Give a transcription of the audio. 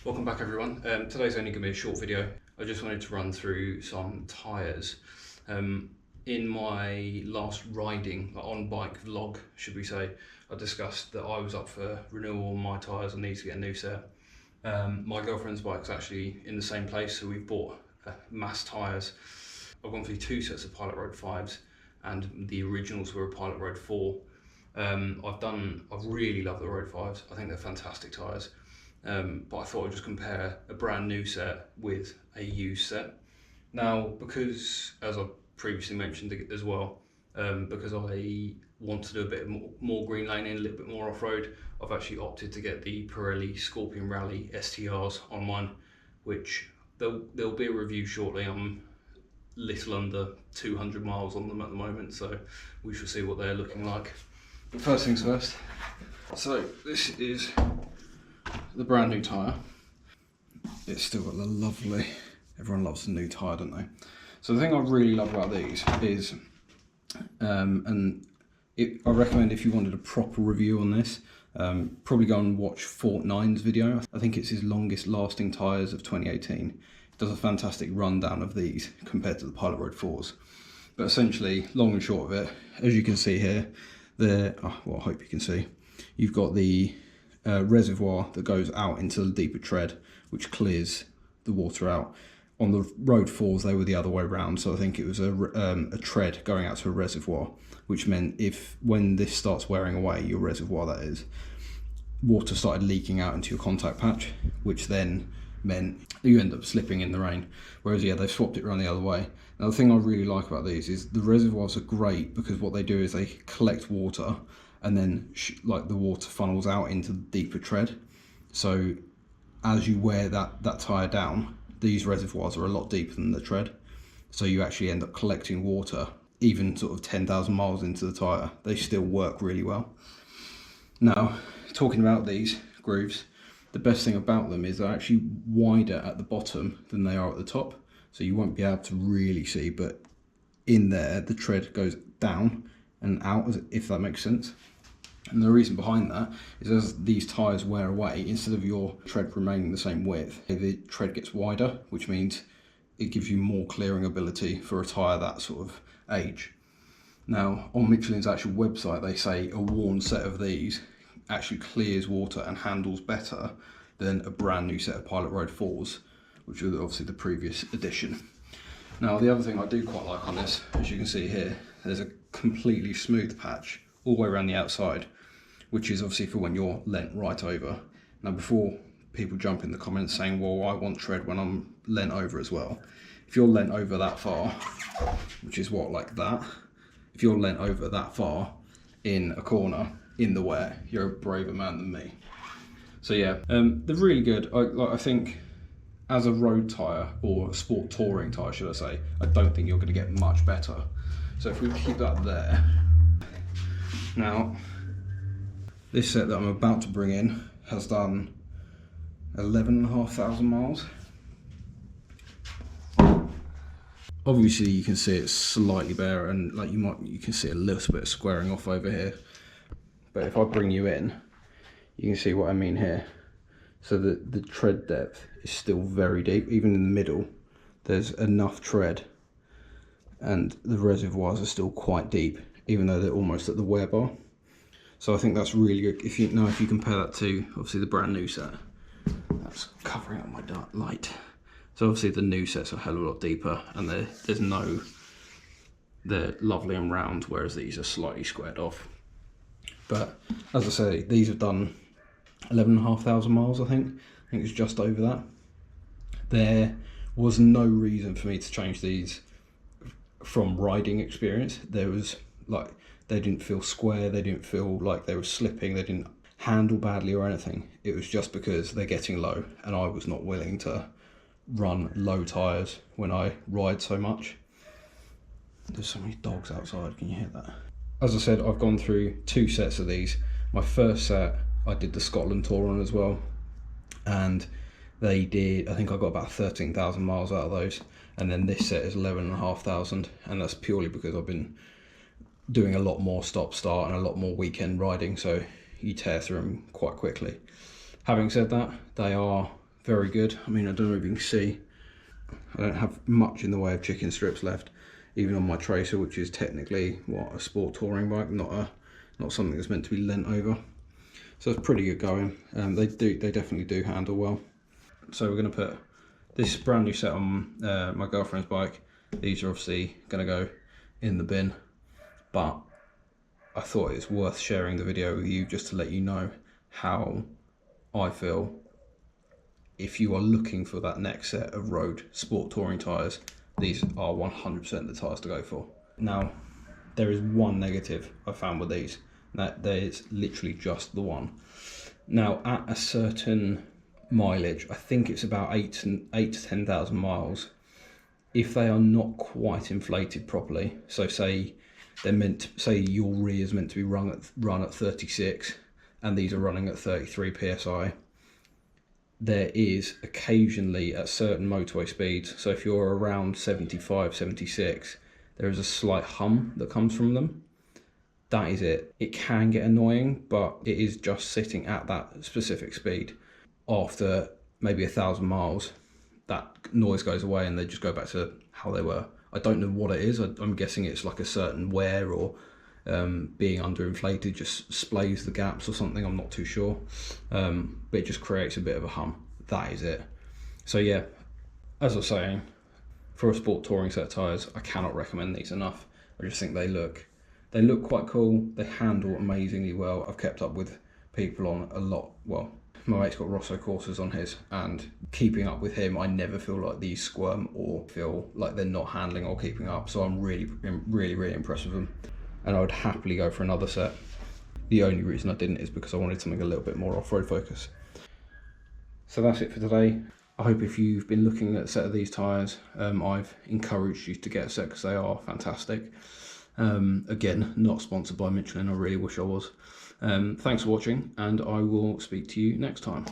Welcome back everyone. Today's only going to be a short video. I just wanted to run through some tyres. In my last riding, on bike vlog should we say, I discussed that I was up for renewal on my tyres and need to get a new set. My girlfriend's bike's actually in the same place, so we've bought mass tyres. I've gone through 2 sets of Pilot Road 5s and the originals were a Pilot Road 4. I've really loved the Road 5s. I think they're fantastic tyres. But I thought I'd just compare a brand new set with a used set. Now, because, as I previously mentioned as well, because I want to do a bit more green laning, a little bit more off-road, I've actually opted to get the Pirelli Scorpion Rally STRs on mine, which there'll be a review shortly. I'm little under 200 miles on them at the moment, so we shall see what they're looking like. But first things first, so this is the brand new tyre. It's still got the lovely, everyone loves the new tyre, don't they? So the thing I really love about these is, I recommend if you wanted a proper review on this, probably go and watch Fort9's video. I think it's his longest lasting tyres of 2018. It does a fantastic rundown of these compared to the Pilot Road 4s. But essentially, long and short of it, as you can see here, well, I hope you can see, you've got the reservoir that goes out into the deeper tread, which clears the water out. On the Road 4s, they were the other way around, so I think it was a tread going out to a reservoir, which meant when this starts wearing away, your reservoir that is, water started leaking out into your contact patch, which then meant you end up slipping in the rain. Whereas, yeah, they've swapped it around the other way. Now, the thing I really like about these is the reservoirs are great because what they do is they collect water and then like the water funnels out into the deeper tread. So as you wear that tyre down, these reservoirs are a lot deeper than the tread. So you actually end up collecting water, even sort of 10,000 miles into the tyre. They still work really well. Now, talking about these grooves, the best thing about them is they're actually wider at the bottom than they are at the top. So you won't be able to really see, but in there, the tread goes down and out, if that makes sense. And the reason behind that is as these tyres wear away, instead of your tread remaining the same width, the tread gets wider, which means it gives you more clearing ability for a tyre that sort of age. Now, on Michelin's actual website, they say a worn set of these actually clears water and handles better than a brand new set of Pilot Road 4s, which are obviously the previous edition. Now, the other thing I do quite like on this, as you can see here, there's a completely smooth patch all the way around the outside, which is obviously for when you're leant right over. Now, before people jump in the comments saying, well, I want tread when I'm leant over as well. If you're leant over that far, which is what, like that, if you're leant over that far in a corner, in the wet, you're a braver man than me. So yeah, they're really good. I think as a road tyre, or a sport touring tyre should I say, I don't think you're going to get much better. So if we keep that there. Now, this set that I'm about to bring in has done 11,500 miles. Obviously you can see it's slightly bare, and like you can see a little bit of squaring off over here. But if I bring you in, you can see what I mean here. So the tread depth is still very deep. Even in the middle, there's enough tread, and the reservoirs are still quite deep, even though they're almost at the wear bar. So I think that's really good. If you compare that to obviously the brand new set, that's covering up my dark light. So obviously the new set's a hell of a lot deeper, and they're lovely and round, whereas these are slightly squared off. But as I say, these have done 11,500 miles, I think it's just over that. There was no reason for me to change these from riding experience. There was they didn't feel square, they didn't feel like they were slipping, they didn't handle badly or anything. It was just because they're getting low, and I was not willing to run low tyres when I ride so much. There's so many dogs outside, can you hear that? As I said, I've gone through 2 sets of these. My first set I did the Scotland tour on as well, and I think I got about 13,000 miles out of those, and then this set is 11,500, and that's purely because I've been doing a lot more stop-start and a lot more weekend riding, so you tear through them quite quickly. Having said that, they are very good. I mean, I don't know if you can see, I don't have much in the way of chicken strips left, even on my Tracer, which is technically what, a sport touring bike, not something that's meant to be leant over. So it's pretty good going. They definitely do handle well. So we're going to put this brand new set on my girlfriend's bike. These are obviously going to go in the bin, but I thought it's worth sharing the video with you just to let you know how I feel. If you are looking for that next set of road sport touring tyres, these are 100% the tyres to go for. Now, there is one negative I found with these, that there is literally just the one. Now, at a certain mileage, I think it's about 8 to 10,000 miles, if they are not quite inflated properly, so say your rear is meant to be run at 36 and these are running at 33 psi, there is occasionally at certain motorway speeds, so if you're around 75, 76, there is a slight hum that comes from them. That is it. It can get annoying, but it is just sitting at that specific speed. After maybe 1,000 miles, that noise goes away and they just go back to how they were. I don't know what it is. I'm guessing it's like a certain wear or being underinflated just splays the gaps or something. I'm not too sure, but it just creates a bit of a hum. That is it. So yeah, as I was saying, for a sport touring set of tyres, I cannot recommend these enough. I just think they look quite cool. They handle amazingly well. I've kept up with people on a lot. Well, my mate's got Rosso courses on his, and keeping up with him, I never feel like these squirm or feel like they're not handling or keeping up. So I'm really impressed with them, and I would happily go for another set. The only reason I didn't is because I wanted something a little bit more off-road focus. So that's it for today. I hope if you've been looking at a set of these tyres, I've encouraged you to get a set because they are fantastic. Again, not sponsored by Michelin. I really wish I was. Thanks for watching, and I will speak to you next time.